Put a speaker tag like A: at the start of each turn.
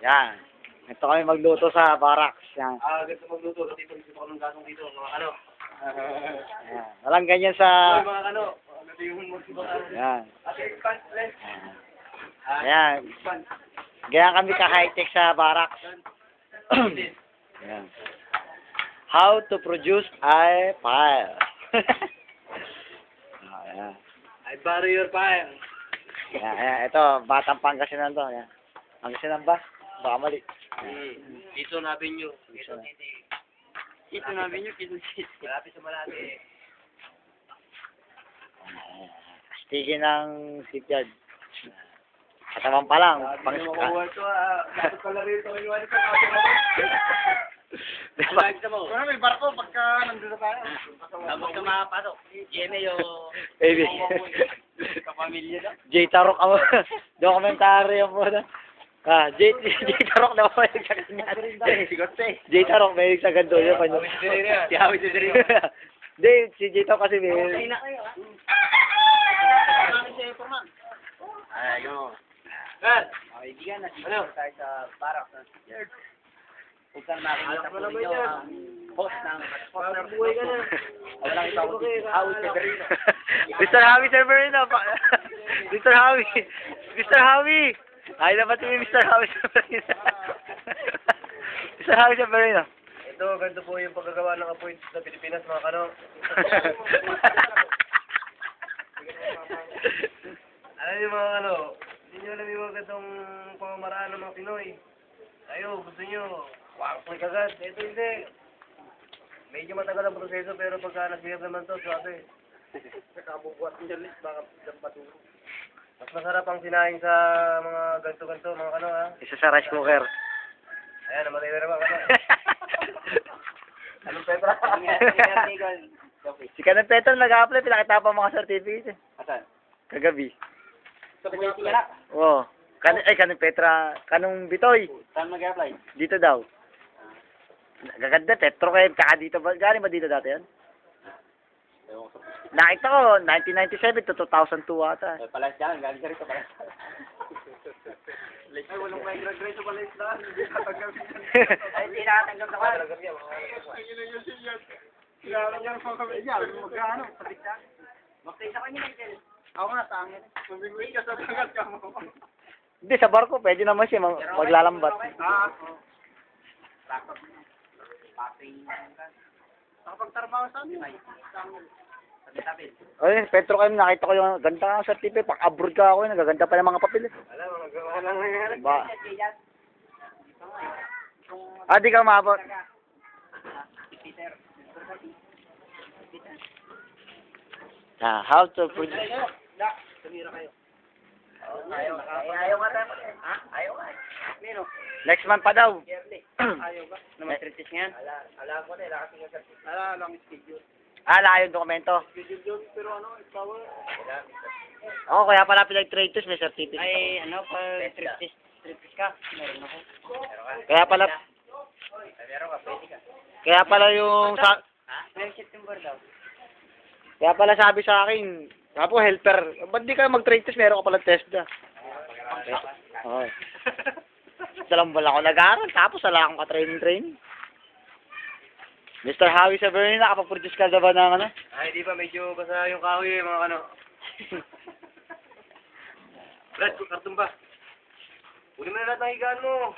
A: Yan. Ito kami magluto sa barracks. Yan.
B: Gusto magluto. Dito ko ng gasong dito. Mga ano.
A: Yan. Walang ganyan sa...
B: Mga ano. Ano yung musiba ka?
A: Yan.
B: Ate, expand, let's.
A: Yan. Ganyan kami ka-high-tech sa barracks. Yan. How to produce a file. Yan.
B: I bury your fire.
A: Yan, yan. Ito, batang Pangasinan to. Yan. Pangasinan ba? Baka mali.
B: Dito nabi nyo. Dito City. Dito nabi nyo, Dito City. Malapit sa Malate.
A: Astigin ng shipyard. Katawan pa lang.
B: Hindi mo makuha ito dapat pala rito. Iwan ito.
A: Diba?
B: Ano may barko pagka nandun na tayo. Tapos na makapasok. GMA o...
A: Baby.
B: Kapamilya na.
A: J. Tarok ako. Dokumentaryo mo na. J. Tarok na ako sa kanya. J. Tarok may sa ganito yun.
B: Si Hawit na rin.
A: Hindi, si J. Tarok kasi may...
B: Ay, na kayo ha? Ayun. Kaibigan, nandito tayo sa barak ng Richard. Huwag kang makikita po ninyo ang host ng buhay ka na. Walang ito ako si Howie Severino.
A: Mr. Howie Severino. Mr. Howie. Mr. Howie. Ay naman si Mr. Howie Severino. Mr. Howie Severino.
B: Ito, ganito po yung paggagawa ng apoy sa Pilipinas, mga kano. Alam niyo mga ano, hindi nyo alam yung ganitong pamamaraan ng mga Pinoy. Tayo, gusto nyo, wakak agad. Ito hindi. Medyo matagal ang proseso, pero pagka nag-behave naman to, swabe. Nakabubuhat nyo ulit, baka paturo. Mas masarap ang sinaing sa mga ganto-ganto, mga kano ha.
A: Isa sa rice cooker.
B: Ayan, namatay na naman kano. Anong Petra?
A: Si Kanan Petro nag-a-apply, pinakita pa mga certificate.
B: Asan?
A: Kagabi.
B: Sa Pilipinas?
A: Oo. Kanan Petra, Kanong Bitoy.
B: Saan mag-apply?
A: Dito daw. Gaganda, Petro kayo. Kaka dito ba? Galing ba dito dati yan? Nakita ko, 1997 to 2002 ata.
B: Palas dyan, galing ka rito palas. Ay, walang may graduate sa palas dyan. Hindi nakatanggap yan. Ay, hindi nakatanggap na ka. Ay, yun yan. Kailangan niya ng mga kamilya. Magkano? Patigta. Magtay sa kanya, Michael. Ako nga, tangin. Mabigwin ka sa tangat ka mo.
A: Hindi, sa barko, pwede naman siya maglalambat.
B: Oo. Takot. Pating. Nakapagtrabaho sa amin. Tabi-tabi.
A: Ay, Petro kayo, nakita ko yung ganda ng certificate. Pag-abroad ka ako, nagaganda pa ng mga papel.
B: Alam mo, nagawa lang nangyari.
A: Ba? Di ka umabot. How to produce...
B: Tumira kayo. Ayaw nga tayo. Ha? Ayaw nga. Mino?
A: Next month pa daw.
B: Ayaw ba? Na mag-treatis ngayon? Alam ko na, ilang kasi nga sa... Lang schedule.
A: Wala yung dokumento.
B: Schedule yun, pero ano, power.
A: Oo, kaya pala pinag-traitors, may certificate.
B: Ay, ano, pag treatis ka, meron ako.
A: Kaya pala...
B: Meron ka, pwede ka.
A: Kaya pala yung...
B: Ha? May September daw.
A: Kaya pala sabi sa akin, po helper, ba't di ka mag-traitors, meron ka pala test na. Oo. Dalang wala ako nag-aaral, tapos wala akong ka-training. Mr. Howie Severino, nakapag-produce ka ba ng ano?
B: Ay, di ba, medyo basa yung kahoy mga ano. Brad, karton ba? Uli mo na lahat ng higaan mo.